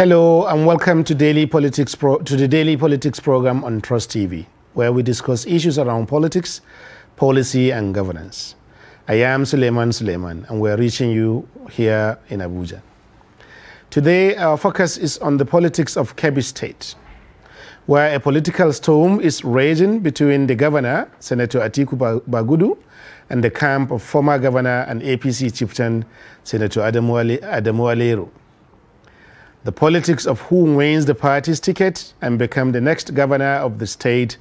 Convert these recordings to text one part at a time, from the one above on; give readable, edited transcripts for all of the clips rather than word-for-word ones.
Hello and welcome to the Daily Politics program on Trust TV, where we discuss issues around politics, policy and governance. I am Suleiman and we're reaching you here in Abuja. Today our focus is on the politics of Kebbi State, where a political storm is raging between the governor, Senator Atiku Bagudu, and the camp of former governor and APC chieftain, Senator Adamu Alero. The politics of who wins the party's ticket and become the next governor of the state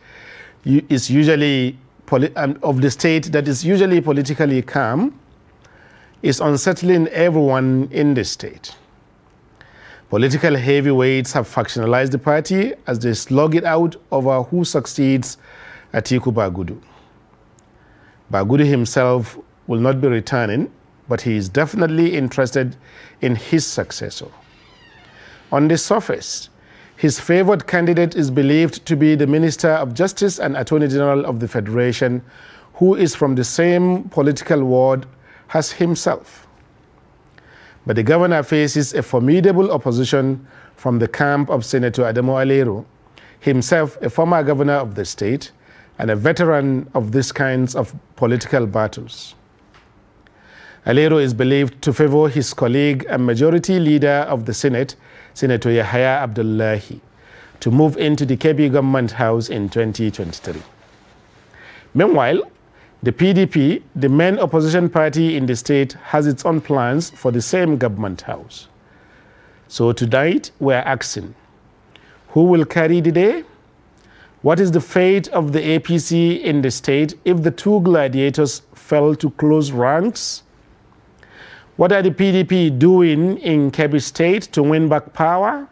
is usually that is usually politically calm is unsettling everyone in the state. Political heavyweights have factionalized the party as they slug it out over who succeeds Atiku Bagudu. Bagudu himself will not be returning, but he is definitely interested in his successor. On the surface, his favored candidate is believed to be the Minister of Justice and Attorney General of the Federation, who is from the same political ward as himself. But the governor faces a formidable opposition from the camp of Senator Adamu Alero, himself a former governor of the state and a veteran of these kinds of political battles. Alero is believed to favor his colleague and majority leader of the Senate, Senator Yahaya Abdullahi, to move into the Kebbi government house in 2023. Meanwhile, the PDP, the main opposition party in the state, has its own plans for the same government house. So tonight, we're asking, who will carry the day? What is the fate of the APC in the state if the two gladiators fell to close ranks? What are the PDP doing in Kebbi State to win back power?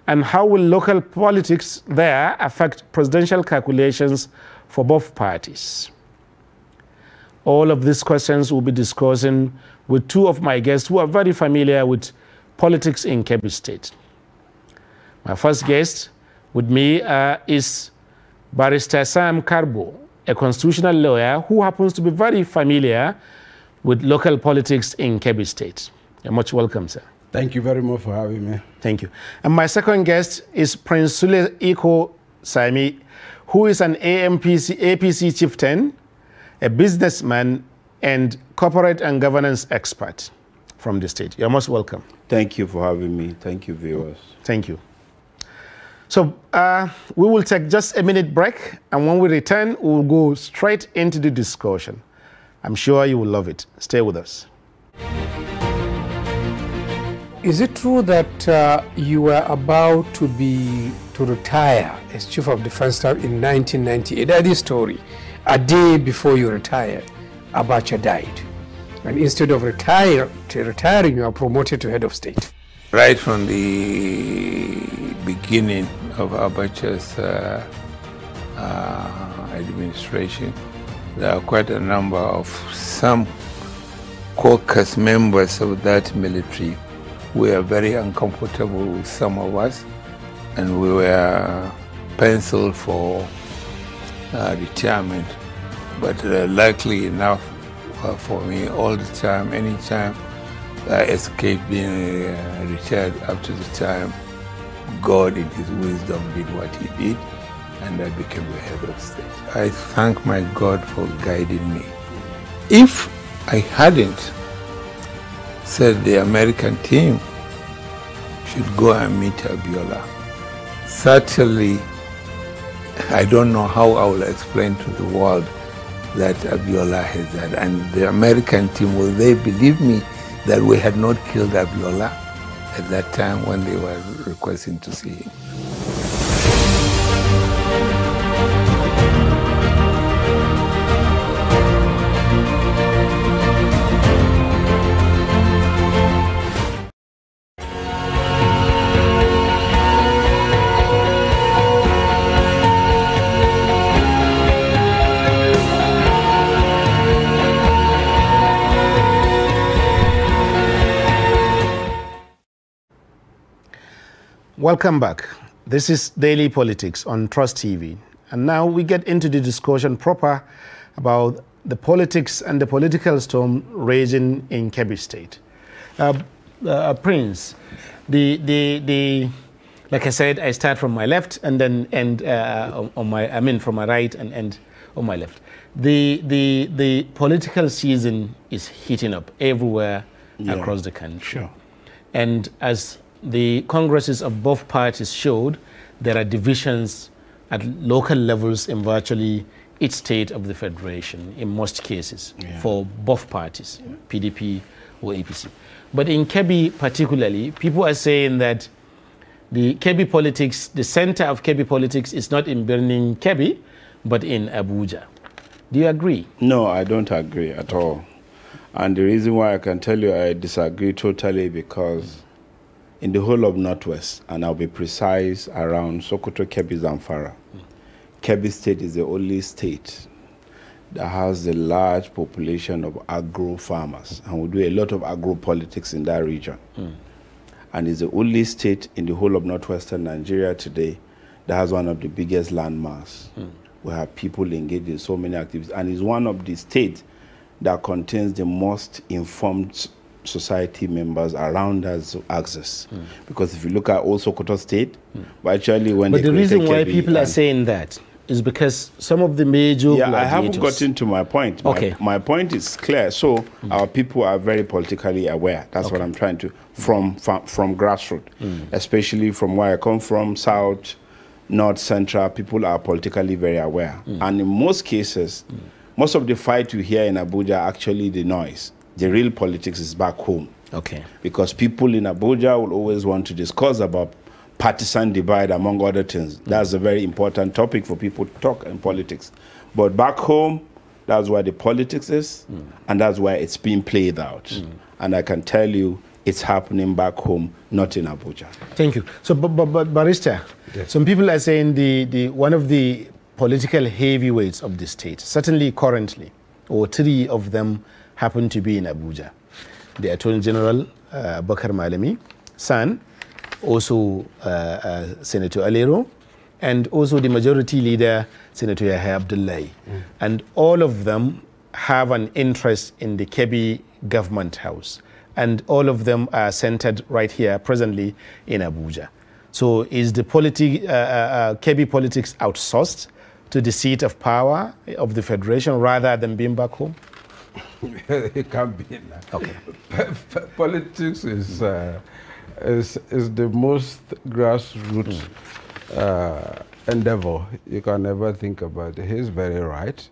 And how will local politics there affect presidential calculations for both parties? All of these questions we'll be discussing with two of my guests who are very familiar with politics in Kebbi State. My first guest with me is Barrister Sam Karbo, a constitutional lawyer who happens to be very familiar with local politics in Kebbi State. You're much welcome, sir. Thank you very much for having me. Thank you. And my second guest is Prince Sule Iko Sami, who is an APC chieftain, a businessman, and corporate and governance expert from the state. You're most welcome. Thank you for having me. Thank you, viewers. Thank you. So we will take just a minute break, and when we return, we will go straight into the discussion. I'm sure you will love it. Stay with us. Is it true that you were about to retire as Chief of Defense Staff in 1998? That is story. A day before you retired, Abacha died. And instead of retiring, you are promoted to head of state. Right from the beginning of Abacha's administration, there are quite a number of some caucus members of that military who were very uncomfortable with some of us, and we were penciled for retirement. But luckily enough for me, all the time, anytime I escaped being retired up to the time, God in his wisdom did what he did, and I became the head of state. I thank my God for guiding me. If I hadn't said the American team should go and meet Abiola, certainly I don't know how I will explain to the world that Abiola has died. And the American team, will they believe me that we had not killed Abiola at that time when they were requesting to see him? Welcome back. This is Daily Politics on Trust TV. And now we get into the discussion proper about the politics and the political storm raging in Kebbi State. Prince, like I said, I start from my left and then end on my, I mean from my right and end on my left. The political season is heating up everywhere across the country. Sure. And as the congresses of both parties showed, there are divisions at local levels in virtually each state of the federation in most cases for both parties, PDP or APC. But in Kebbi particularly, people are saying that the Kebbi politics, the center of Kebbi politics is not in Birnin Kebbi, but in Abuja. Do you agree? No, I don't agree at all. And the reason why I can tell you I disagree totally because in the whole of Northwest, and I'll be precise, around Sokoto, Kebbi, Zamfara, Kebbi State is the only state that has a large population of agro farmers, and we do a lot of agro politics in that region. And it's the only state in the whole of northwestern Nigeria today that has one of the biggest land mass. We have people engaged in so many activities, and it's one of the states that contains the most informed society members around us access. Because if you look at also Sokoto State, actually when but the reason why people are saying that is because some of the major I haven't gotten to my point. My point is clear. So our people are very politically aware. That's what I'm trying to, from grassroots, especially from where I come from, South, North, Central, people are politically very aware. And in most cases, most of the fight you hear in Abuja are actually the noise. The real politics is back home. Because people in Abuja will always want to discuss about partisan divide, among other things. That's a very important topic for people to talk in politics. But back home, that's where the politics is, and that's where it's being played out. And I can tell you, it's happening back home, not in Abuja. Thank you. So, but Barrister, some people are saying one of the political heavyweights of the state, certainly currently, or three of them happen to be in Abuja. The Attorney General, Bakar Malami, son, also Senator Alero, and also the majority leader, Senator Yahya Abdullahi. And all of them have an interest in the Kebbi government house. And all of them are centered right here presently in Abuja. So is the Kebbi politics outsourced to the seat of power of the federation rather than being back home? It can't be. Politics is the most grassroots endeavor you can ever think about. He's very right,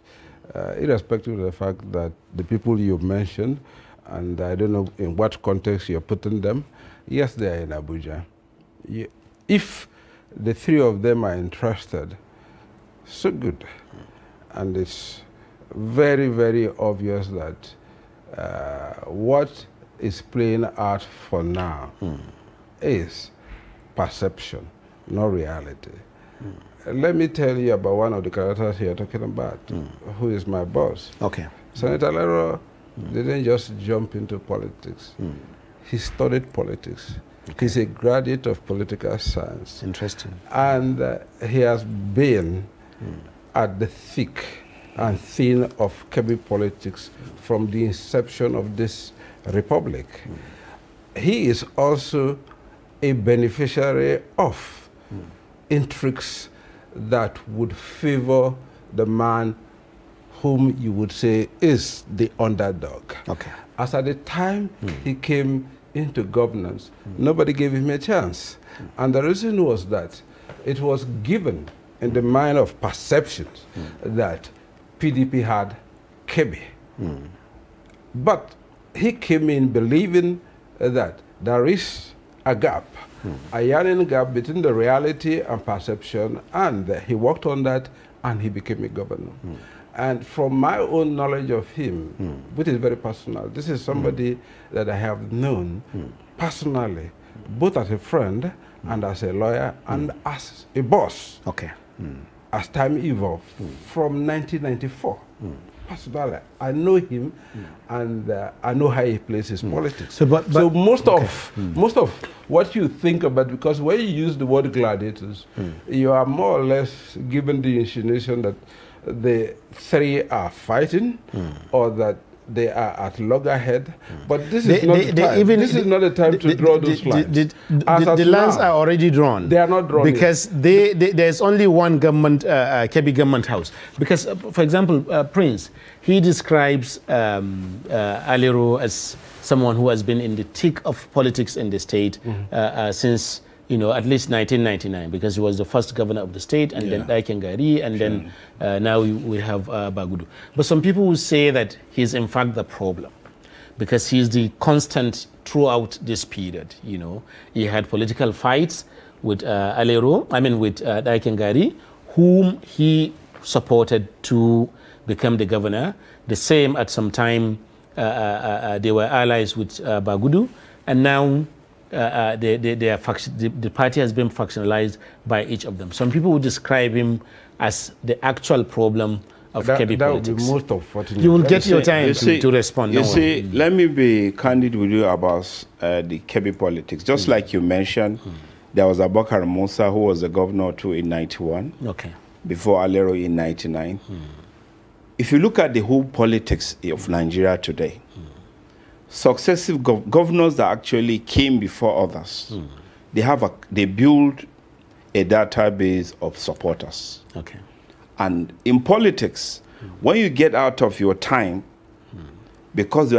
irrespective of the fact that the people you mentioned, and I don't know in what context you're putting them, yes, they are in Abuja. If the three of them are interested, so good. And it's very, very obvious that what is playing out for now is perception, not reality. Let me tell you about one of the characters you're talking about, who is my boss. Senator Lero didn't just jump into politics. He studied politics. He's a graduate of political science. Interesting. And he has been at the thick and thin of Kebbi politics from the inception of this republic. He is also a beneficiary of intrigues that would favor the man whom you would say is the underdog. As at the time he came into governance, nobody gave him a chance. And the reason was that it was given in the mind of perceptions that PDP had Kebbi. But he came in believing that there is a gap, a yearning gap between the reality and perception, and he worked on that and he became a governor. And from my own knowledge of him, which is very personal, this is somebody that I have known personally, both as a friend and as a lawyer and as a boss. As time evolved, from 1994. Personally, I know him, and I know how he plays his politics. So most of what you think about, because when you use the word gladiators, you are more or less given the insinuation that the three are fighting, or that they are at loggerhead, but this is not the time. This is not the time to draw those lines. The lines are already drawn. They are not drawn because there's only one government, Kebbi government house. Because, for example, Prince, he describes Alero as someone who has been in the thick of politics in the state since, you know, at least 1999, because he was the first governor of the state, and then Daikengari, and then now we have Bagudu. But some people will say that he's in fact the problem, because he's the constant throughout this period. You know, he had political fights with Alero, with Daikengari, whom he supported to become the governor. The same at some time, they were allies with Bagudu, and now the party has been factionalized by each of them. Some people would describe him as the actual problem of Kebbi politics. That would be most unfortunate. You will get your time to respond. You see, let me be candid with you about the Kebbi politics. Just like you mentioned, there was Abubakar Musa, who was the governor too in 91, before Alero in 99. If you look at the whole politics of Nigeria today, successive governors that actually came before others, they build a database of supporters. And in politics, when you get out of your time, because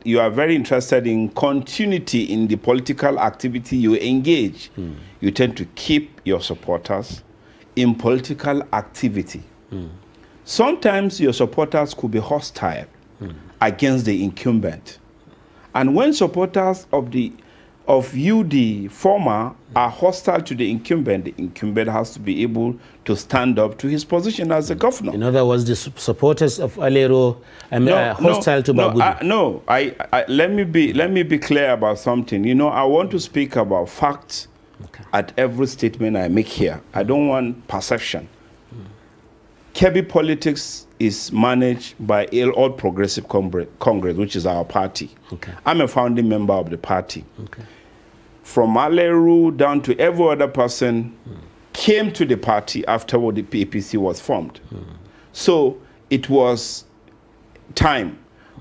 you are very interested in continuity in the political activity you engage, you tend to keep your supporters in political activity. Sometimes your supporters could be hostile against the incumbent. And when supporters of the former are hostile to the incumbent has to be able to stand up to his position as a governor. In other words, the supporters of Alero are hostile to Bagudu. Let me be clear about something. You know, I want to speak about facts at every statement I make here. I don't want perception. Kebbi politics is managed by All Progressive Congress, which is our party. I'm a founding member of the party. From Alero down to every other person came to the party after the APC was formed. So it was time.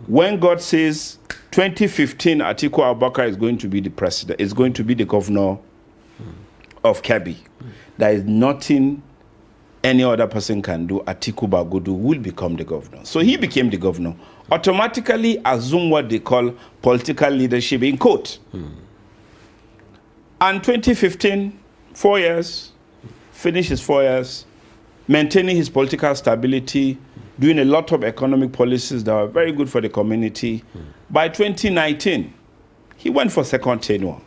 When God says 2015, Atiku Abubakar is going to be the president, is going to be the governor of Kebbi, there is nothing any other person can do. Atiku Bagudu will become the governor. So he became the governor. Automatically assume what they call political leadership in court. And 2015, 4 years, finished his 4 years, maintaining his political stability, doing a lot of economic policies that were very good for the community. By 2019, he went for second tenure.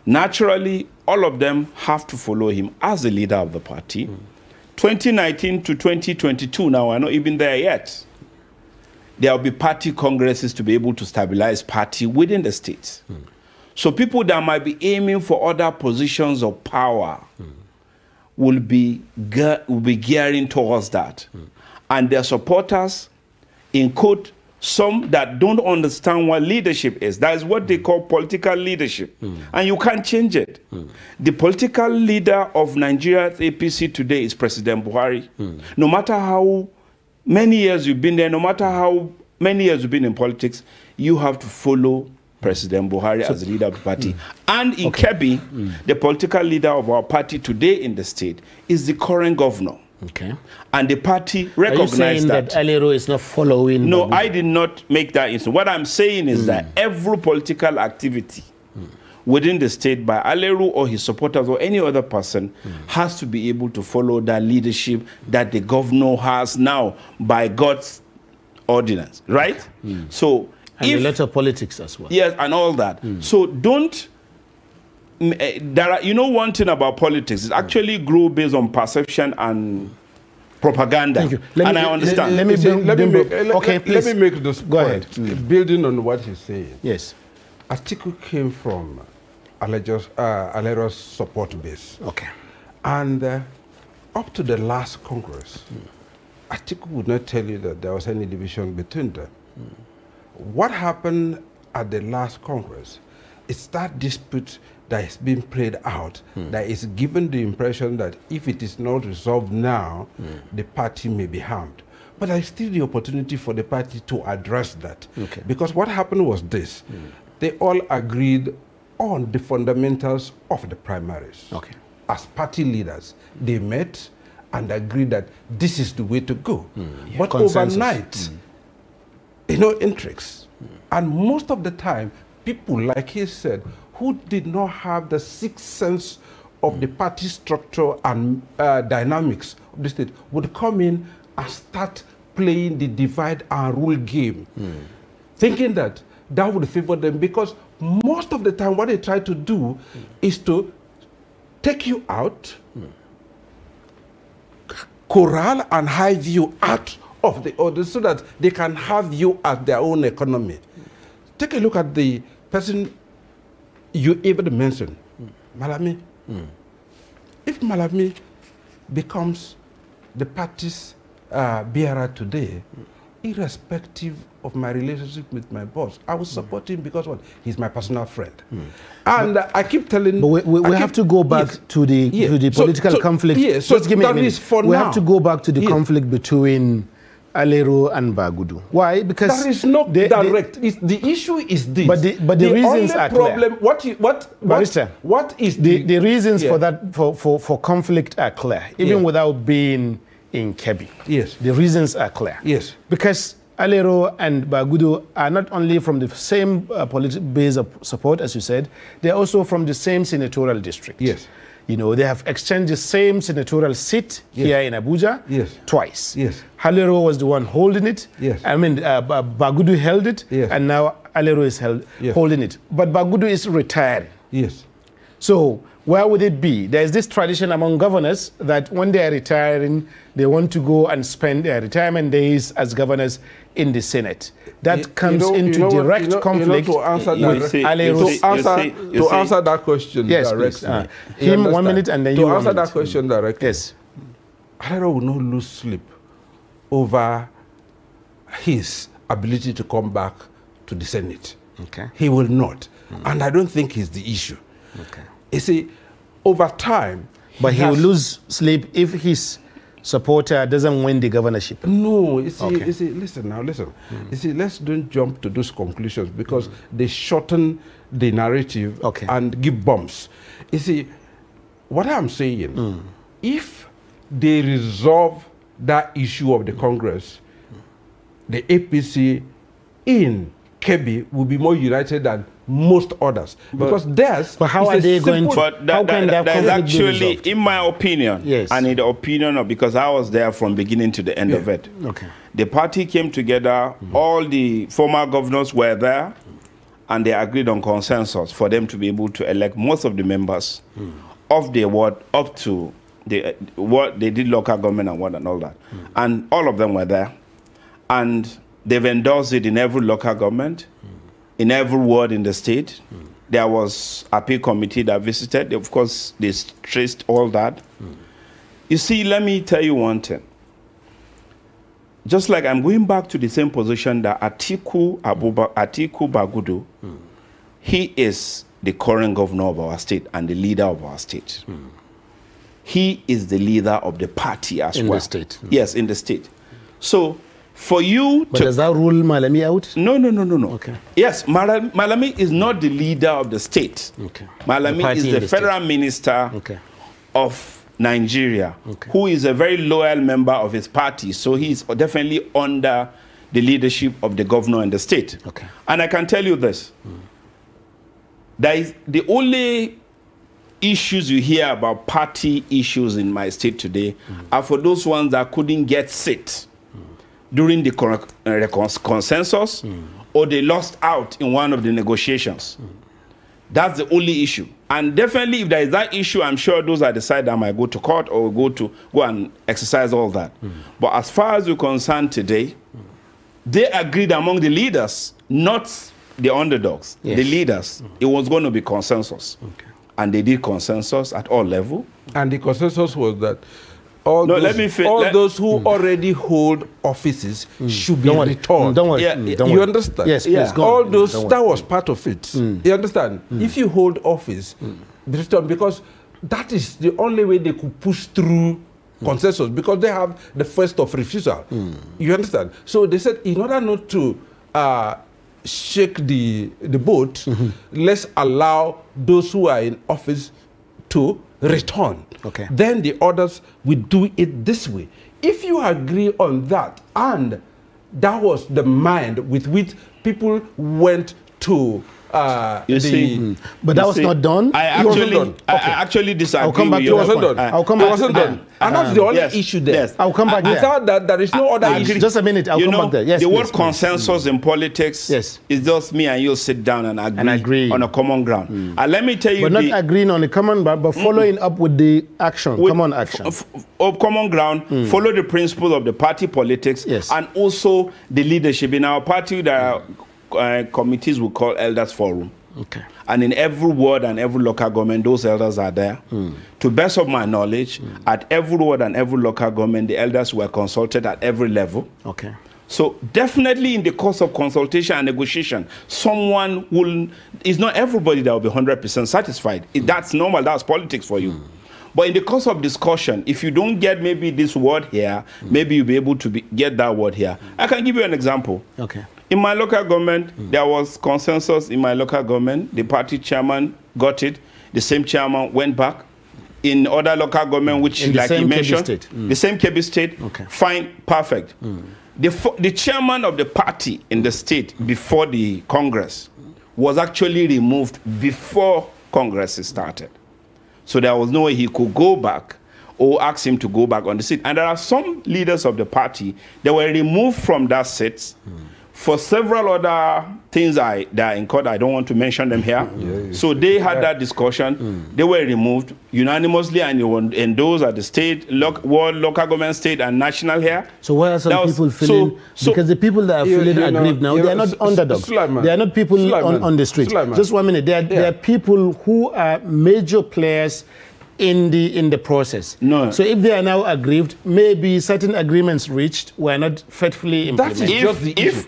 Naturally, all of them have to follow him as the leader of the party. 2019 to 2022, now we're not even there yet. There will be party congresses to be able to stabilize party within the states. So people that might be aiming for other positions of power will be gearing towards that. And their supporters, in quote, some that don't understand what leadership is. That is what they call political leadership. And you can't change it. The political leader of Nigeria's APC today is President Buhari. No matter how many years you've been there, no matter how many years you've been in politics, you have to follow President Buhari as the leader of the party. And in Kebbi, the political leader of our party today in the state is the current governor. And the party recognized that. Are you saying that Alero is not following? No, I did not make that instance. What I'm saying is that every political activity within the state by Alero or his supporters or any other person has to be able to follow that leadership that the governor has now by God's ordinance, right? So, and a lot of politics as well. Yes, and all that. So don't. You know, one thing about politics is actually grow based on perception and propaganda. Thank you. I understand. Let me make this Go point. ahead. Building on what he's saying. Yes. Atiku came from Alero's support base. And up to the last Congress, Atiku would not tell you that there was any division between them. What happened at the last Congress is that dispute that is being played out that is given the impression that if it is not resolved now, the party may be harmed. But there is still the opportunity for the party to address that. Okay. Because what happened was this. They all agreed on the fundamentals of the primaries. Okay. As party leaders, they met and agreed that this is the way to go. But Consensus. overnight, you know, intrigues. And most of the time, people, like he said, who did not have the sixth sense of the party structure and dynamics of the state would come in and start playing the divide and rule game, thinking that that would favor them, because most of the time what they try to do is to take you out, corral and hide you out of the order so that they can have you at their own economy. Take a look at the person you even mentioned, Malami. If Malami becomes the party's bearer today, irrespective of my relationship with my boss, I will support him because what? He's my personal friend. And I keep telling... But we have to go back to the political conflict. Yes, so just give me a minute. We have to go back to the conflict between Alero and Bagudu. Why? Because there is no direct. The issue is this. But the reasons are problem, clear. What is the reasons for that for conflict are clear, even without being in Kebbi. Yes. The reasons are clear. Yes. Because Alero and Bagudu are not only from the same political base of support, as you said, they're also from the same senatorial district. Yes. You know, they have exchanged the same senatorial seat here in Abuja twice. Yes. Alero was the one holding it. Yes. I mean, Bagudu held it, and now Alero is holding it. But Bagudu is retired. Yes. So where would it be? There's this tradition among governors that when they are retiring, they want to go and spend their retirement days as governors in the Senate. That comes into direct conflict to answer that question directly. Him 1 minute and then you 1 minute. To answer that question directly. Yes. Alero will not lose sleep over his ability to come back to the Senate. Okay. He will not. And I don't think he's the issue. Okay. You see, over time... But he will lose sleep if his supporter doesn't win the governorship. No, you see, listen. You see, let's don't jump to those conclusions because they shorten the narrative and give bumps. You see, what I'm saying, if they resolve that issue of the Congress, the APC in Kebbi will be more united than most others, because theirs. But how are they going to? But that is actually, in my opinion, and in the opinion of, because I was there from beginning to the end of it. Okay. The party came together. All the former governors were there, and they agreed on consensus for them to be able to elect most of the members of the ward up to what they did local government and all that, and all of them were there, and they've endorsed it in every local government. In every ward in the state, there was a appeal committee that visited. Of course, they traced all that. You see, let me tell you one thing. Just like I'm going back to the same position that Atiku Bagudu, he is the current governor of our state and the leader of our state. He is the leader of the party as well. In the state. Yes, in the state. So, for you but does that rule Malami out? No. Okay. Yes, Malami is not the leader of the state. Okay. Malami is the federal minister of Nigeria, who is a very loyal member of his party. So he's definitely under the leadership of the governor in the state. Okay. And I can tell you this. That is the only issues you hear about party issues in my state today are for those ones that couldn't get seat during the consensus, or they lost out in one of the negotiations. That's the only issue. And definitely, if there is that issue, I'm sure those are the side that might go to court or go and exercise all that. But as far as we're concerned today, they agreed among the leaders, not the underdogs, the leaders. It was going to be consensus. And they did consensus at all levels. And the consensus was that all those who already hold offices should be returned. Don't worry. You understand? Yes, please, go all on. those, that was part of it. You understand? If you hold office, be returned, because that is the only way they could push through consensus because they have the first of refusal. You understand? So they said, in order not to shake the boat, let's allow those who are in office to return. Okay. Then the others will do it this way. If you agree on that, and that was the mind with which people went to you see, but that was not done. I actually disagree. I'll come back. It wasn't done. I'll come back. It wasn't done. And that's the only issue there. Yes. I'll come back there. Without that, there is no other issue. Just a minute. I'll come back there. Yes, the please, word consensus in politics is just me and you sit down and agree on a common ground. And let me tell you, but not agreeing on a common ground, but following up with the action, common action. Of common ground, follow the principle of the party politics, and also the leadership. In our party, there are committees we call elders forum. Okay. And in every ward and every local government, those elders are there. To best of my knowledge, at every ward and every local government, the elders were consulted at every level. Okay. So definitely in the course of consultation and negotiation, someone will, it's not everybody that will be 100% satisfied. That's normal, that's politics for you. But in the course of discussion, if you don't get maybe this word here, maybe you'll be able to get that word here. I can give you an example. Okay. In my local government, there was consensus in my local government. The party chairman got it. The same chairman went back. In other local government, which like he mentioned, the same Kebbi state, fine, perfect. The chairman of the party in the state before the Congress was actually removed before Congress started. So there was no way he could go back or ask him to go back on the seat. And there are some leaders of the party that were removed from that seat for several other things that are in court. I don't want to mention them here. So they had that discussion. They were removed unanimously and endorsed at the state, world, local government, state, and national here. So why are some people feeling? Because the people that are feeling aggrieved now, they are not underdogs. They are not people on the street. Just 1 minute. They are people who are major players in the process. No. So if they are now aggrieved, maybe certain agreements reached were not faithfully implemented.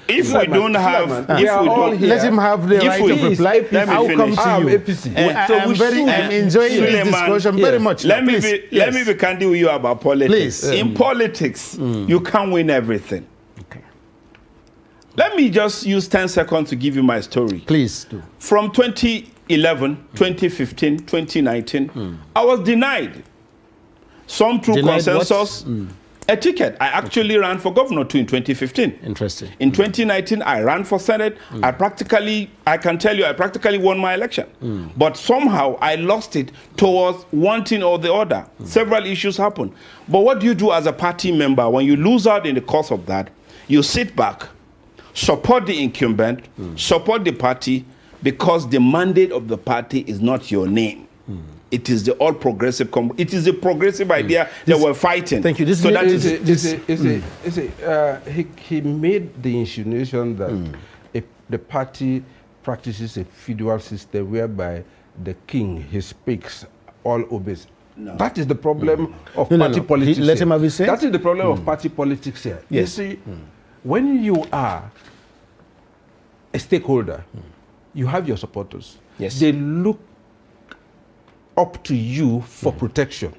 If we don't have, let him have the right of reply. I'll come to you. I'm enjoying this discussion very much. Let me be candid with you about politics. Please. In politics, you can't win everything. Okay. Let me just use 10 seconds to give you my story. Please do. From 2011, 2015, 2019, I was denied. Some through consensus, a ticket. I actually ran for governor too in 2015. Interesting. In 2019, I ran for Senate. I can tell you, I practically won my election. But somehow I lost it towards one thing or the other. Several issues happened. But what do you do as a party member when you lose out in the course of that? You sit back, support the incumbent, support the party, because the mandate of the party is not your name. It is the all progressive. It is a progressive idea that we're fighting. Thank you. He made the insinuation that the party practices a feudal system whereby the king, he speaks, all obeys. No. That is the problem of party politics. Let him have his say. That is the problem of party politics here. Yes. You see, when you are a stakeholder, you have your supporters. Yes. They look up to you for protection.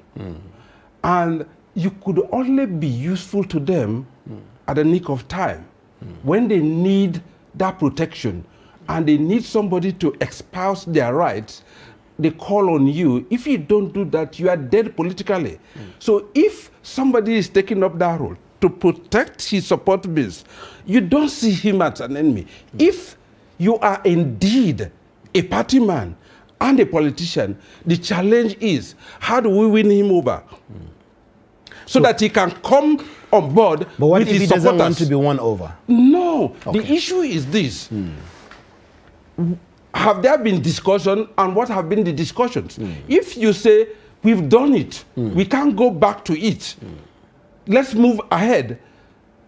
And you could only be useful to them at the nick of time. When they need that protection and they need somebody to espouse their rights, they call on you. If you don't do that, you are dead politically. So if somebody is taking up that role to protect his support base, you don't see him as an enemy. If you are indeed a party man and a politician, the challenge is, how do we win him over? So that he can come on board. But what with if his he doesn't supporters? want to be won over? No. The issue is this. Have there been discussion, and what have been the discussions? If you say, we've done it, we can't go back to it, let's move ahead,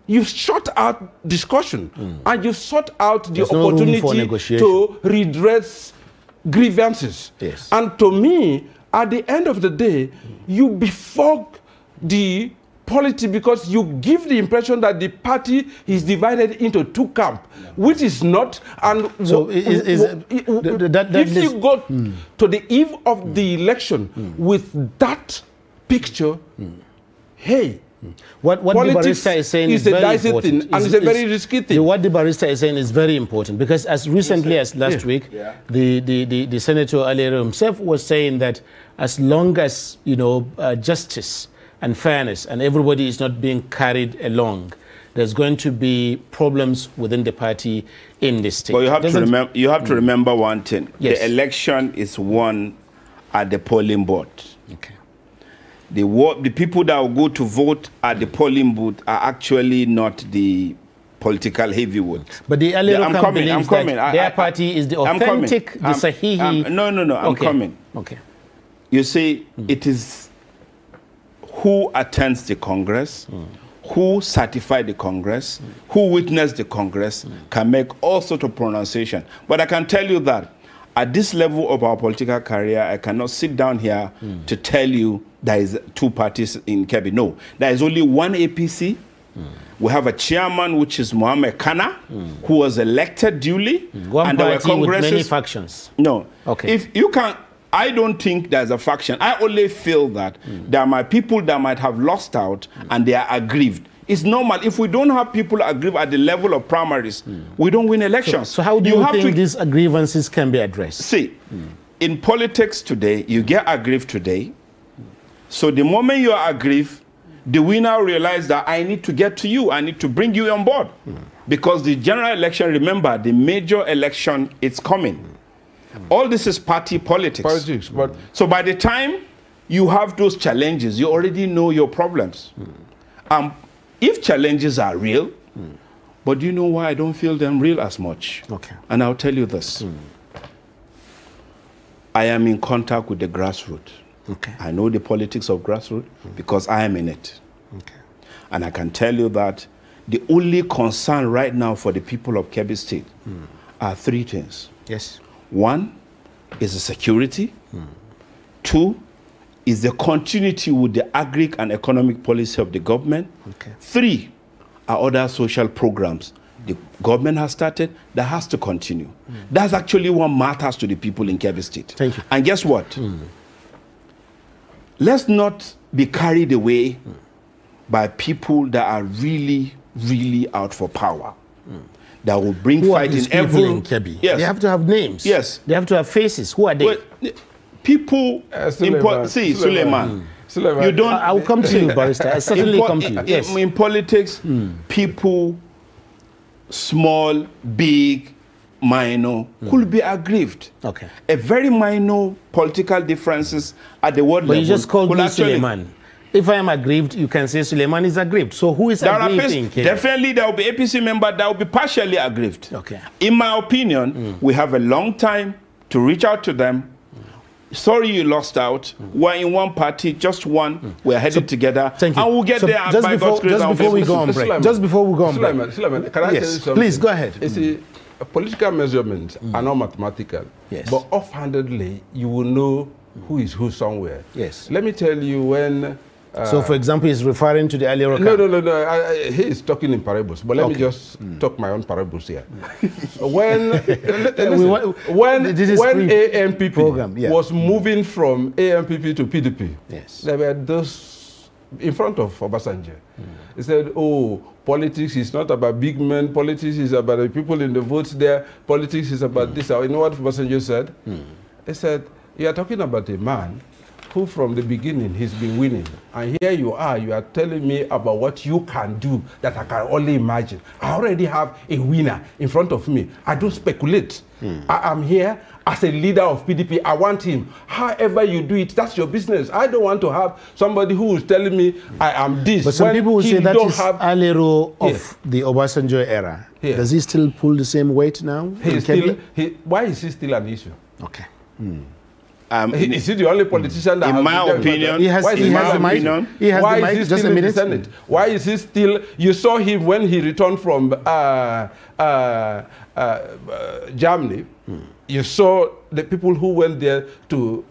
you've shut out discussion, and you've sought out the opportunity to redress grievances. Yes. And to me, at the end of the day, you befog the polity because you give the impression that the party is divided into two camps, which is not. And so if you go to the eve of the election with that picture, hey, what the barrister is saying is very important. Thing, and it's a very risky thing. What the barrister is saying is very important, because as recently as last week, the Senator Alero himself was saying that as long as, you know, justice and fairness and everybody is not being carried along, there's going to be problems within the party in this state. But you have to remember one thing. Yes. The election is won at the polling booth. Okay. The people that will go to vote at the polling booth are actually not the political heavyweights. But the Alero camp believes that their party is the authentic, the Sahihi. No, I'm coming. Okay. You see, it is who attends the Congress, who certified the Congress, who witnessed the Congress, can make all sorts of pronunciation. But I can tell you that at this level of our political career, I cannot sit down here to tell you there is two parties in Kebbi. No, there is only one APC. We have a chairman, which is Mohammed Kana, who was elected duly. One and party there were congresses with many factions. No. Okay. If you can, I don't think there's a faction. I only feel that there might people that might have lost out and they are aggrieved. It's normal. If we don't have people aggrieved at the level of primaries, we don't win elections. So how do you think these grievances can be addressed? See, in politics today, you get aggrieved today. So the moment you are aggrieved, the winner realizes that I need to get to you. I need to bring you on board. Because the general election, remember, the major election is coming. All this is party politics. But so by the time you have those challenges, you already know your problems. If challenges are real, but do you know why I don't feel them real as much? Okay. And I'll tell you this. I am in contact with the grassroots. Okay. I know the politics of grassroots because I am in it. Okay. And I can tell you that the only concern right now for the people of Kebbi State are three things. Yes. One is the security. Two is the continuity with the agri and economic policy of the government. Okay. Three are other social programs the government has started that has to continue. That's actually what matters to the people in Kebbi State. Thank you. And guess what? Let's not be carried away by people that are really, really out for power. That will bring fight in every in Kebbi. Yes. They have to have names. Yes. They have to have faces. Who are they? Well, people, Suleiman. You don't. I will come to you, Barrister. I certainly come to you. Yes. In politics, people, small, big, minor, could be aggrieved. Okay. A very minor political differences at the world level. But you just called me Suleiman. If I am aggrieved, you can say Suleiman is aggrieved. So who is aggrieved in Kebbi? Definitely there will be APC member that will be partially aggrieved. Okay. In my opinion, we have a long time to reach out to them. Sorry you lost out. We're in one party, just one. We're headed together. Thank you. And we'll get there by God's grace. Just before we go on break. Just before we go on break. Suleiman, can I tell you something? Please, go ahead. You see, political measurements are not mathematical. Yes. But offhandedly, you will know who is who somewhere. Yes. Let me tell you when... so, for example, he's referring to the earlier... No. He is talking in parables. But let me just talk my own parables here. When AMPP was moving from AMPP to PDP, there were those in front of Obasanjo. He said, oh, politics is not about big men. Politics is about the people in the votes there. Politics is about this. You know what Obasanjo said? He said, you are talking about a man who from the beginning he's been winning. And here you are telling me about what you can do that I can only imagine. I already have a winner in front of me. I don't speculate. I am here as a leader of PDP. I want him. However you do it, that's your business. I don't want to have somebody who is telling me I am this. But some people will say that is Alero of the Obasanjo era. Does he still pull the same weight now? Why is he still an issue? Okay. Is he the only politician that in my opinion, he has the mic. Just a minute. Why is he still? You saw him when he returned from Germany. You saw the people who went there to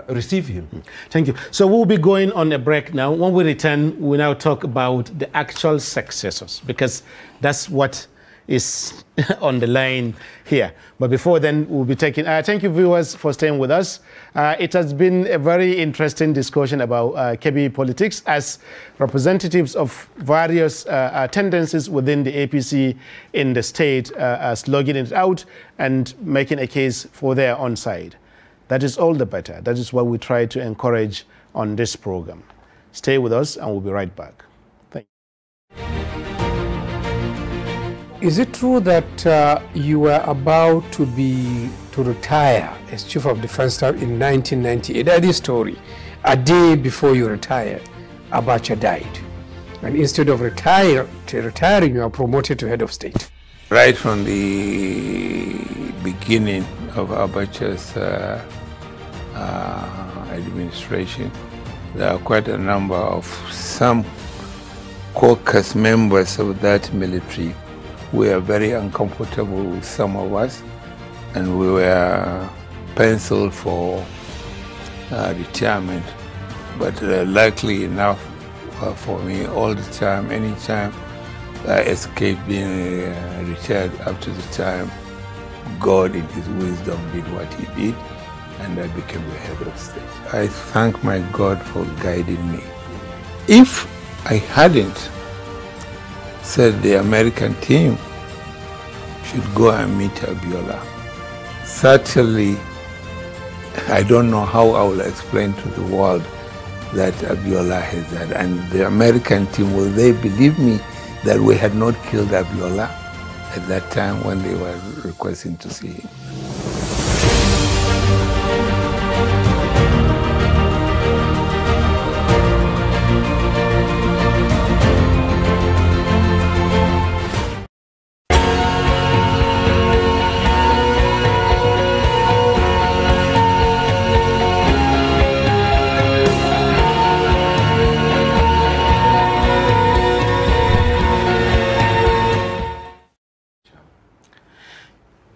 receive him. Thank you. So we'll be going on a break now. When we return, we'll now talk about the actual successors, because that's what is on the line here. But before then, we'll be taking... thank you, viewers, for staying with us. It has been a very interesting discussion about Kebbi politics as representatives of various tendencies within the APC in the state slugging it out and making a case for their own side. That is all the better. That is what we try to encourage on this program. Stay with us and we'll be right back. Thank you. Is it true that you were about to retire as Chief of Defense Staff in 1998? That is story. A day before you retired, Abacha died. And instead of retiring, you are promoted to head of state. Right from the beginning of Abacha's administration, there are quite a number of some caucus members of that military were very uncomfortable with some of us, and we were penciled for retirement. But luckily enough for me, all the time, anytime I escaped being retired up to the time, God in his wisdom did what he did, and I became the head of state. I thank my God for guiding me. If I hadn't said the American team should go and meet Abiola, certainly I don't know how I will explain to the world that Abiola has died. And the American team, will they believe me that we had not killed Abiola at that time when they were requesting to see him?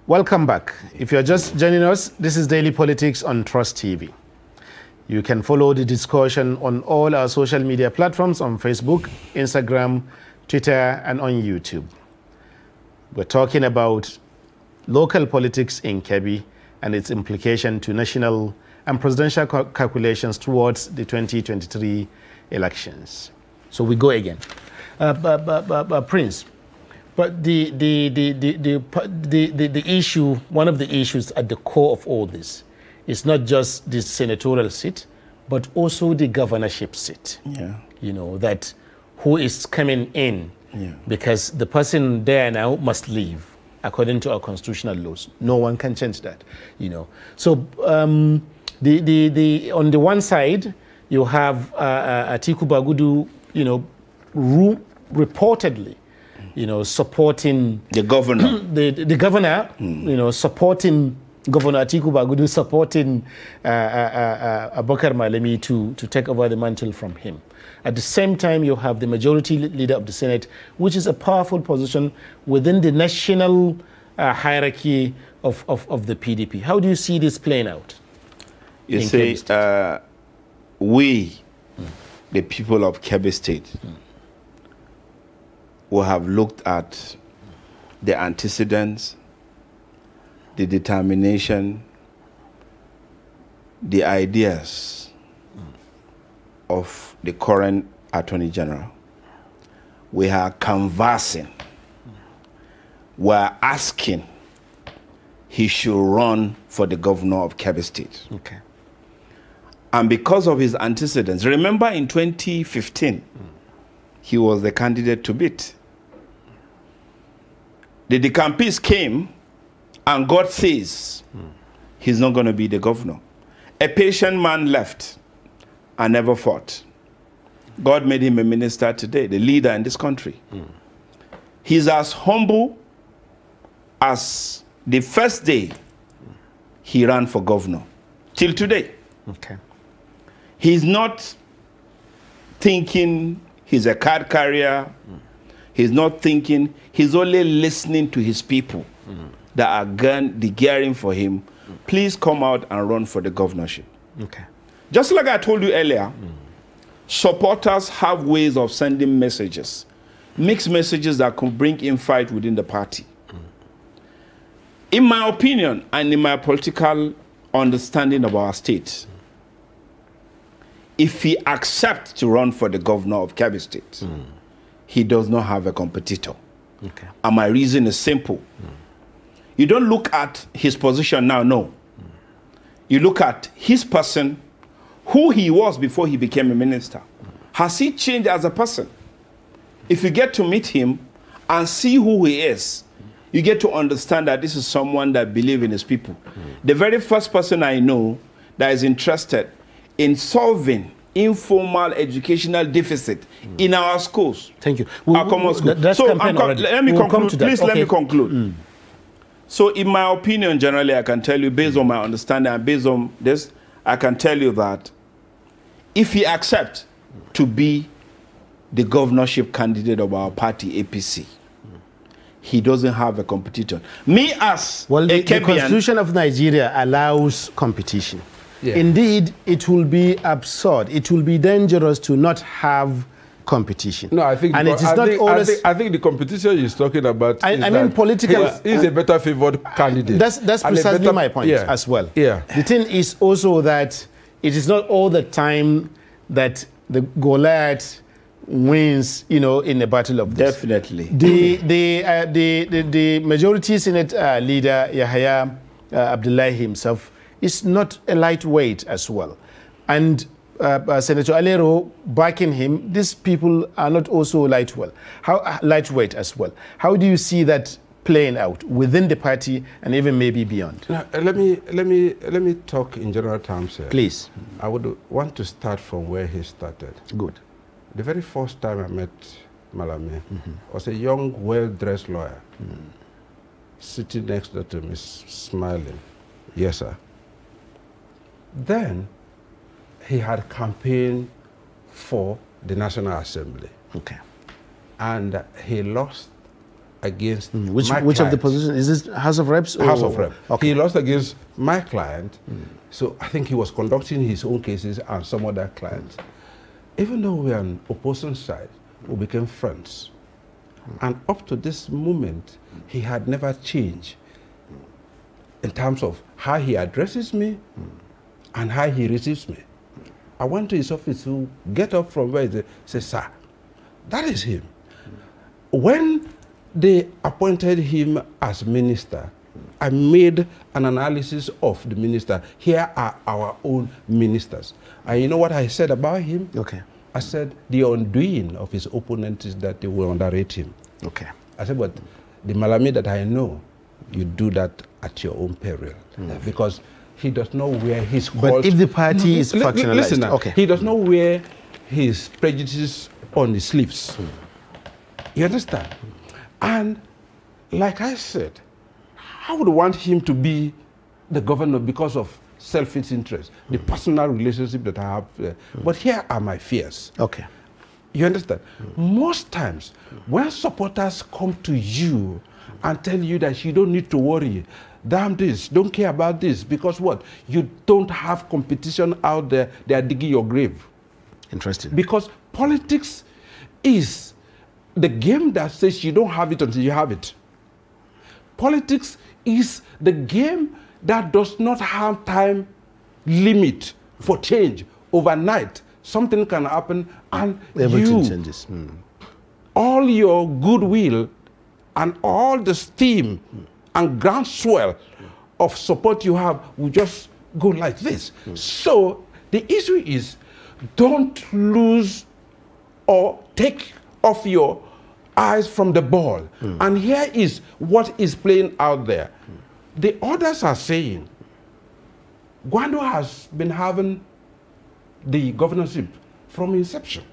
Welcome back. If you're just joining us, this is Daily Politics on Trust TV. You can follow the discussion on all our social media platforms on Facebook, Instagram, Twitter, and on YouTube. We're talking about local politics in Kebbi and its implication to national and presidential calculations towards the 2023 elections. So we go again. Prince, but the issue, one of the issues at the core of all this is not just the senatorial seat, but also the governorship seat. Yeah. You know, that who is coming in, Yeah. because the person there now must leave according to our constitutional laws. No one can change that, you know. So on the one side, you have Atiku Bagudu, you know, reportedly, you know, supporting The governor. the governor, you know, supporting Governor Atiku Bagudu, supporting Abubakar Malemi to take over the mantle from him. At the same time, you have the majority leader of the Senate, which is a powerful position within the national hierarchy of the PDP. How do you see this playing out? You see, we, the people of Kebbi State, will have looked at the antecedents, the determination, the ideas of the current Attorney General. We are canvassing. We are asking he should run for the governor of Kebbi State. Okay. And because of his antecedents, remember in 2015, he was the candidate to beat. The decampers came, and God says he's not going to be the governor. A patient man left and never fought. God made him a minister today, the leader in this country. He's as humble as the first day he ran for governor, till today. Okay. He's not thinking he's a card carrier. He's not thinking, he's only listening to his people that are gearing for him. Please come out and run for the governorship. Okay. Just like I told you earlier, supporters have ways of sending messages mixed messages that could bring in fight within the party. In my opinion, and in my political understanding of our state, if he accepts to run for the governor of Kebbi State, he does not have a competitor. Okay. And my reason is simple. You don't look at his position now, no. You look at his person, who he was before he became a minister. Has he changed as a person? If you get to meet him and see who he is, you get to understand that this is someone that believes in his people. The very first person I know that is interested in solving informal educational deficit in our schools. Thank you. Our common schools. So let me conclude. Please let me conclude. So in my opinion, generally, I can tell you, based on my understanding and based on this, I can tell you that if he accepts to be the governorship candidate of our party, APC, he doesn't have a competitor. Me as the Constitution of Nigeria allows competition. Yeah. Indeed, it will be absurd. It will be dangerous to not have competition. No, I think, and it is not always. I think the competition he's talking about. I mean, political. He's a better favored candidate. That's precisely my point as well. Yeah. The thing is also that it is not all the time that the Goliath wins, you know, in a battle of this. Definitely. The majority Senate leader Yahya Abdullahi himself is not a lightweight as well, and Senator Alero backing him. These people are not also lightweight as well. How do you see that playing out within the party and even maybe beyond? Now, let me talk in general terms here. Please. I would want to start from where he started. Good. The very first time I met Malami was a young, well-dressed lawyer sitting next to me, smiling. Yes, sir. Then he had campaigned for the National Assembly. Okay. And he lost against which of the positions? Is this House of Reps? House of Reps. Okay. He lost against my client. So I think he was conducting his own cases and some other clients. Even though we are on opposing side, we became friends. And up to this moment, he had never changed in terms of how he addresses me and how he receives me. I went to his office to get up from where he said, sir, that is him. When they appointed him as minister, I made an analysis of the minister. Here are our own ministers. And you know what I said about him? Okay. I said the undoing of his opponent is that they will underrate him. Okay. I said, but the Malami that I know, you do that at your own peril. Because he does not wear his cult. But if the party is factionalized, listen now, okay. He does not wear his prejudices on his sleeves. You understand? And like I said, I would want him to be the governor because of selfish interest, the personal relationship that I have there. But here are my fears. Okay. You understand? Most times, when supporters come to you and tell you that you don't need to worry, damn this, don't care about this, because what? You don't have competition out there, they are digging your grave. Interesting. Because politics is the game that says you don't have it until you have it. Politics is the game that does not have time limit for change. Overnight, something can happen and everything changes. All your goodwill and all the steam and groundswell of support you have will just go like this. So the issue is, don't lose or take off your eyes from the ball. And here is what is playing out there. The others are saying, Bagudu has been having the governorship from inception.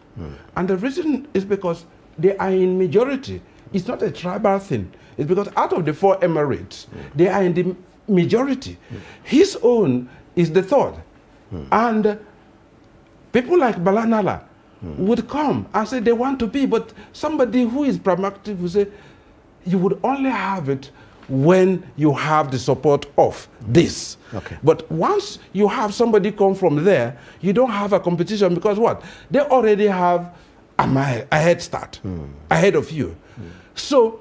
And the reason is because they are in majority. It's not a tribal thing. It's because out of the 4 emirates, they are in the majority. His own is the third. And people like Balanala would come and say they want to be, but somebody who is pragmatic will say, you would only have it when you have the support of this. Okay. But once you have somebody come from there, you don't have a competition because what? They already have a head start, ahead of you. So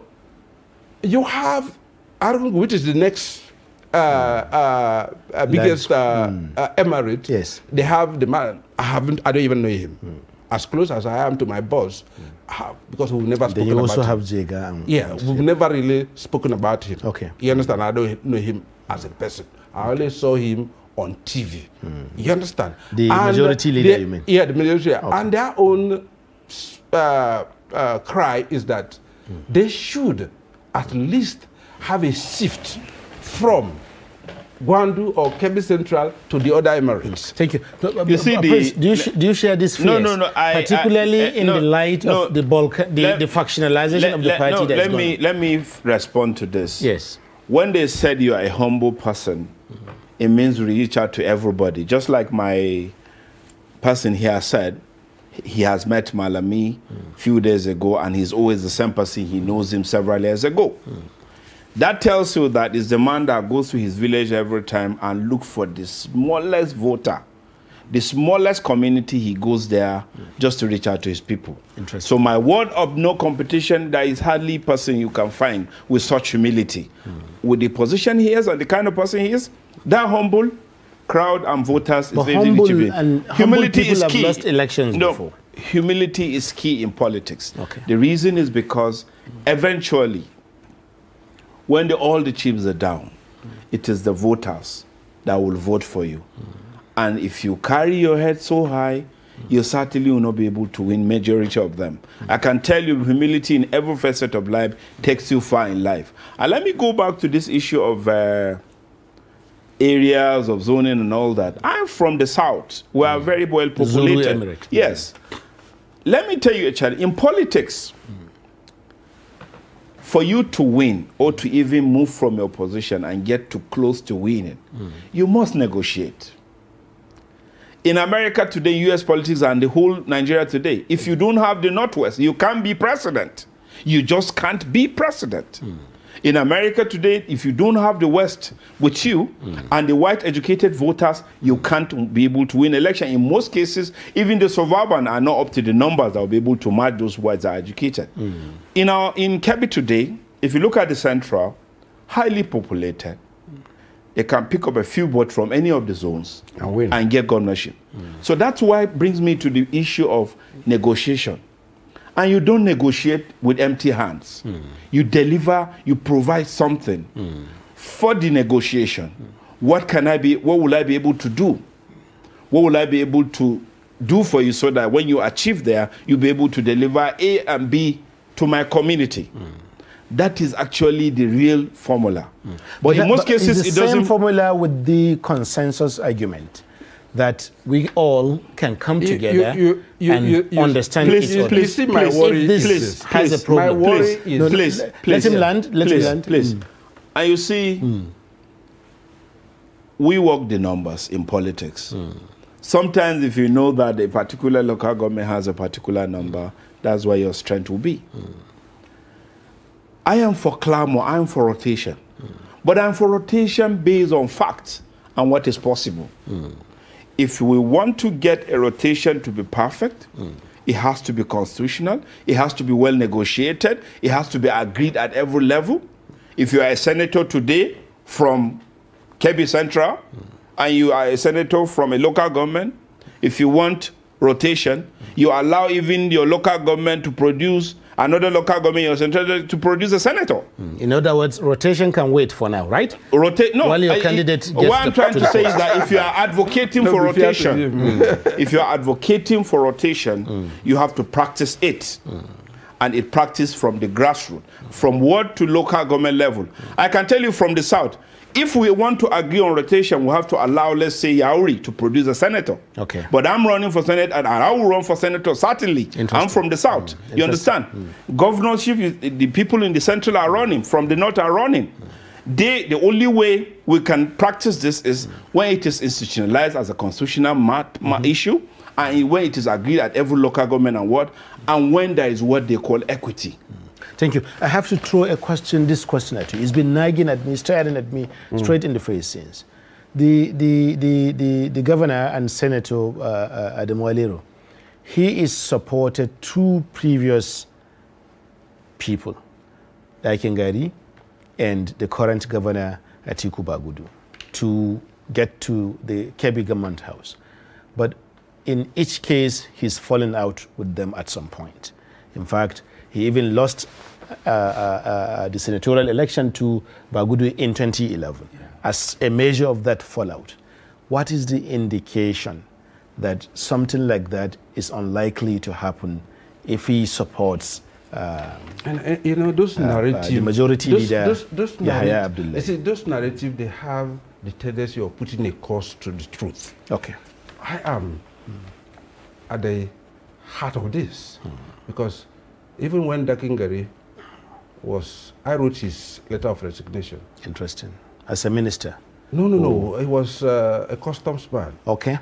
you have Argungu, which is the next biggest emirate. Yes. They have the man. I don't even know him. As close as I am to my boss, because we've never spoken about him. Then you also have Jega. Yeah, we've never really spoken about him. Okay. You understand? I don't know him as a person. I only saw him on TV. You understand? The majority leader, you mean? Yeah, the majority leader. Okay. And their own cry is that they should at least have a shift from Bagudu or Kebbi Central to the other emirates. Thank you. You see, Prince, do you share this fears? No. Particularly in the light of the factionalization of the party that's going on. Let me respond to this. Yes. When they said you are a humble person, it means we reach out to everybody. Just like my person here said, he has met Malami a few days ago, and he's always the same person. He knows him several years ago. That tells you that it's the man that goes to his village every time and look for the smallest voter, the smallest community. He goes there just to reach out to his people. Interesting. So my word of no competition, there is hardly a person you can find with such humility. With the position he is and the kind of person he is, that humble crowd and voters is very humility. Humility is key. Have lost elections before. Humility is key in politics. Okay. The reason is because eventually, when all the chips are down, it is the voters that will vote for you. And if you carry your head so high, you certainly will not be able to win majority of them. I can tell you, humility in every facet of life takes you far in life. And let me go back to this issue of areas of zoning and all that. I'm from the south. We are very well populated. Yes. Let me tell you, Charlie, in politics, for you to win or to even move from your position and get too close to winning, you must negotiate. In America today, US politics and the whole Nigeria today, if you don't have the Northwest, you can't be president. You just can't be president. In America today, if you don't have the West with you and the white educated voters, you can't be able to win election. In most cases, even the suburban are not up to the numbers that will be able to match those whites that are educated. In Kebbi today, if you look at the central, highly populated, they can pick up a few votes from any of the zones and win and get governorship. So that's why it brings me to the issue of negotiation. And you don't negotiate with empty hands. You deliver, you provide something for the negotiation. What will I be able to do? What will I be able to do for you so that when you achieve there, you'll be able to deliver A and B to my community? That is actually the real formula. But in most cases, it doesn't. Same formula with the consensus argument that we all can come together and understand each other. Please, my worry if this has a problem. My worry is... Let him land. Let him land. Please. And you see, we work the numbers in politics. Sometimes if you know that a particular local government has a particular number, that's where your strength will be. I am for clamor, I am for rotation. But I'm for rotation based on facts and what is possible. If we want to get a rotation to be perfect, it has to be constitutional, it has to be well negotiated, it has to be agreed at every level. If you are a senator today from Kebbi Central, and you are a senator from a local government, if you want rotation, you allow even your local government to produce another local government, your senator, to produce a senator. In other words, rotation can wait for now, right? No. While your candidate gets what I'm trying to say is that if you are advocating for rotation, if you are advocating for rotation, you have to practice it. And it practiced from the grassroots, from ward to local government level. I can tell you from the south, if we want to agree on rotation, we have to allow, let's say, Yauri to produce a senator. Okay. But I'm running for senator, and I will run for senator, certainly. I'm from the south. You understand? Governorship, the people in the central are running, from the north are running. The only way we can practice this is when it is institutionalized as a constitutional issue, and when it is agreed at every local government and ward, and when there is what they call equity. Thank you. I have to throw this question at you. It's been nagging at me, staring at me straight in the face since. The governor and Senator Adamu Alero, he is supported two previous people, Ngari and the current governor, Atiku Bagudu, to get to the Kebbi government house. But in each case, he's fallen out with them at some point. In fact, he even lost the senatorial election to Bagudu in 2011 as a measure of that fallout. What is the indication that something like that is unlikely to happen if he supports you know, those narratives, the majority leader, those Yahya Abdullah? See, those narratives, they have the tendency of putting a cost to the truth. Okay. I am at the heart of this, because even when Dakingari I wrote his letter of resignation. Interesting. As a minister? No. He was a customs man. Okay.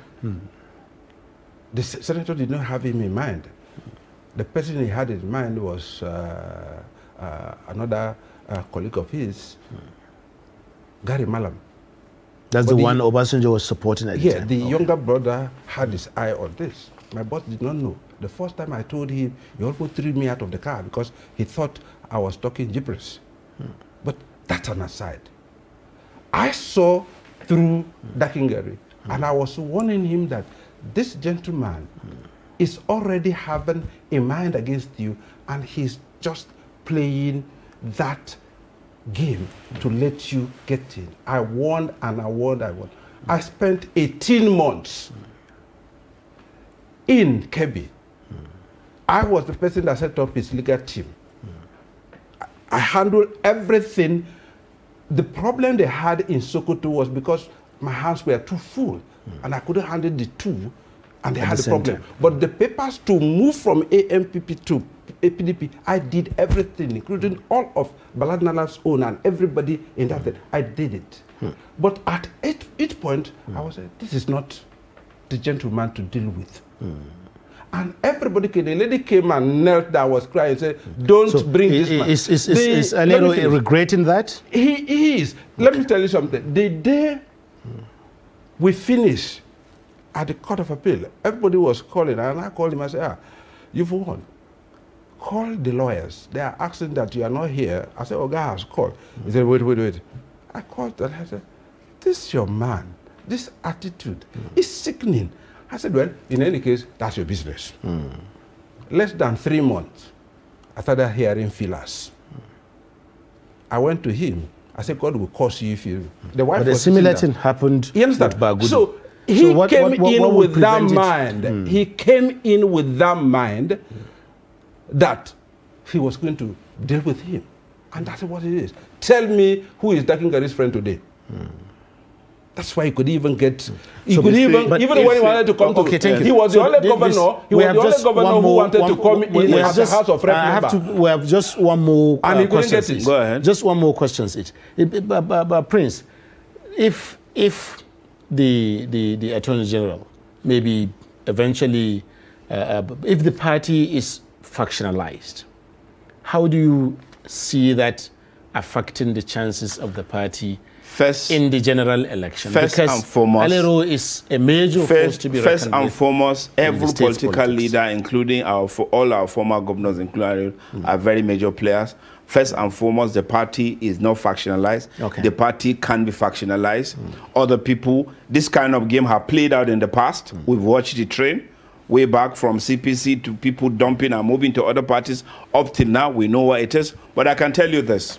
The senator did not have him in mind. The person he had in mind was another colleague of his, Gary Malam. That's the one Obasanjo was supporting at the time? Yeah, the younger brother had his eye on this. My boss did not know. The first time I told him, he almost threw me out of the car because he thought I was talking gibberish. But that's an aside. I saw through Dakingari, and I was warning him that this gentleman is already having a mind against you, and he's just playing that game to let you get in. I warned and I warned. I spent 18 months in Kebbi. I was the person that set up his legal team. I handled everything. The problem they had in Sokoto was because my hands were too full and I couldn't handle the two, and they had the problem. Time. But the papers to move from AMPP to APDP, I did everything, including all of Baladnala's own and everybody in that thing. I did it. But at each point, I was saying, this is not the gentleman to deal with. And everybody came. The lady came and knelt down, was crying, and said, don't bring this man. Is Alero regretting that? He is. Let me tell you something. The day we finished at the Court of Appeal, everybody was calling, and I called him. I said, you've won. Call the lawyers. They are asking that you are not here. I said, God has called. He said, wait. I called and I said, this is your man. This attitude is sickening. I said, well, in any case, that's your business. Less than 3 months, I started hearing feelers. I went to him. I said, God will curse you if you... The wife but a similar thing happened with Bagudu. So he came in with that mind. He came in with that mind that he was going to deal with him. And that's what it is. Tell me who is Dakingari's friend today. That's why he could even get... He could even when he wanted to come to... He was the only governor. He was the only governor who wanted to come in as a House of Rep member. We have just one more and he couldn't get it. Go ahead. Just one more question. But Prince, if the Attorney General, maybe eventually, if the party is factionalized, how do you see that affecting the chances of the party in the general election? First and foremost, Alero is a major force to be reckoned with. First and foremost, every political leader, including all our former governors, including are very major players. First and foremost, the party is not factionalized. The party can be factionalized. Other people, this kind of game have played out in the past. We've watched the train way back from CPC to people dumping and moving to other parties. Up till now, we know what it is. But I can tell you this.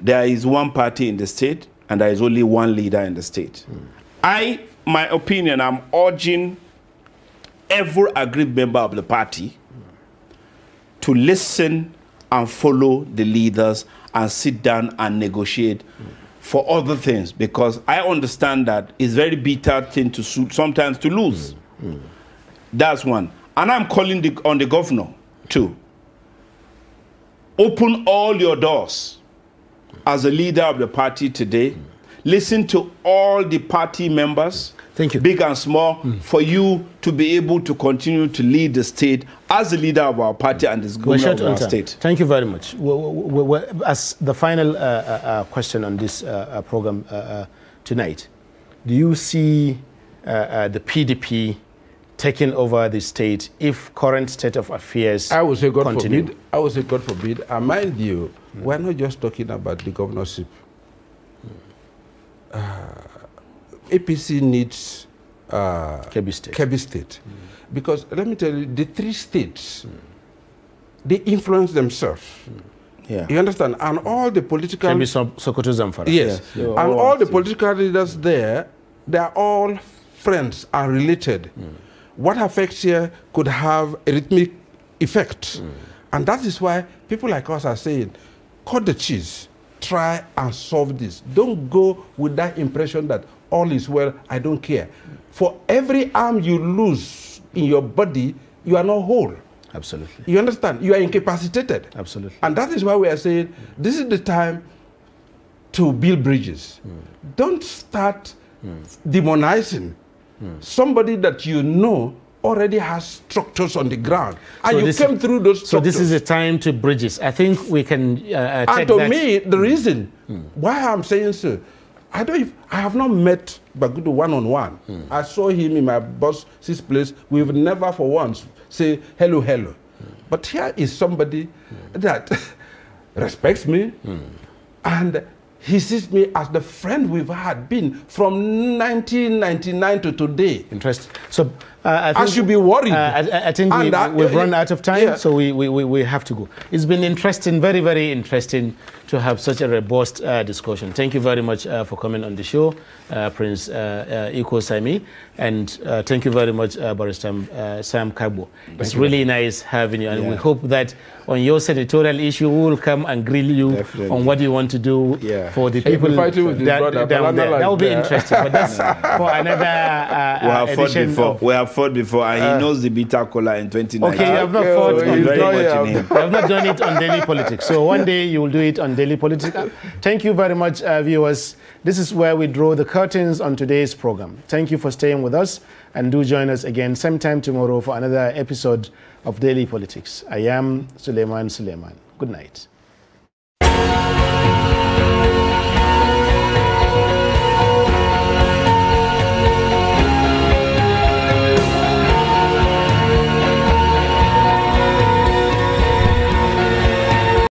There is one party in the state, and there is only one leader in the state. My opinion, I'm urging every aggrieved member of the party to listen and follow the leaders and sit down and negotiate for other things, because I understand that it's a very bitter thing to sometimes to lose. That's one. And I'm calling on the governor too. Open all your doors as a leader of the party today. Listen to all the party members, big and small, for you to be able to continue to lead the state as the leader of our party and as governor of our state. Thank you very much. As the final question on this program tonight, do you see the PDP taking over the state if current state of affairs I would say God continue? forbid. I would say God forbid. And mind you, we're not just talking about the governorship. APC needs Kebbi State. Kebbi State. Because let me tell you, the 3 states, they influence themselves. Yeah. You understand? And all the political... Kebbi, Sokoto, Zamfara. Yes. Yes. And all the political leaders there, they are all friends and related. What affects here could have a rhythmic effect. And that is why people like us are saying, cut the cheese, try and solve this. Don't go with that impression that all is well, I don't care. For every arm you lose in your body, you are not whole. Absolutely. You understand? You are incapacitated. Absolutely. And that is why we are saying this is the time to build bridges. Don't start demonizing somebody that you know already has structures on the ground. And So you came through those structures. So this is a time to bridges. I think we can take and to that. me, the reason why I'm saying so, I have not met Bagudu one-on-one. I saw him in my boss's place. We've never for once say hello, hello. But here is somebody that respects me and he sees me as the friend we've had been from 1999 to today. Interesting. So I think should be worried. I think we've run out of time, so we have to go. It's been interesting, very, very interesting to have such a robust discussion. Thank you very much for coming on the show, Prince Iko Sami, and thank you very much, Barrister Sam Kagbo. It's really nice having you, and we hope that on your senatorial issue, we will come and grill you on what you want to do for the people down there. That will be interesting, but that's for another edition. We have fought before, and he knows the bitter cola in 2019. Okay, you have not fought on very much in him. You have not done it on Daily Politics. So one day you will do it on Daily Politics. Thank you very much, viewers. This is where we draw the curtains on today's program. Thank you for staying with us, and do join us again same time tomorrow for another episode of Daily Politics. I am Suleiman Suleiman. Good night.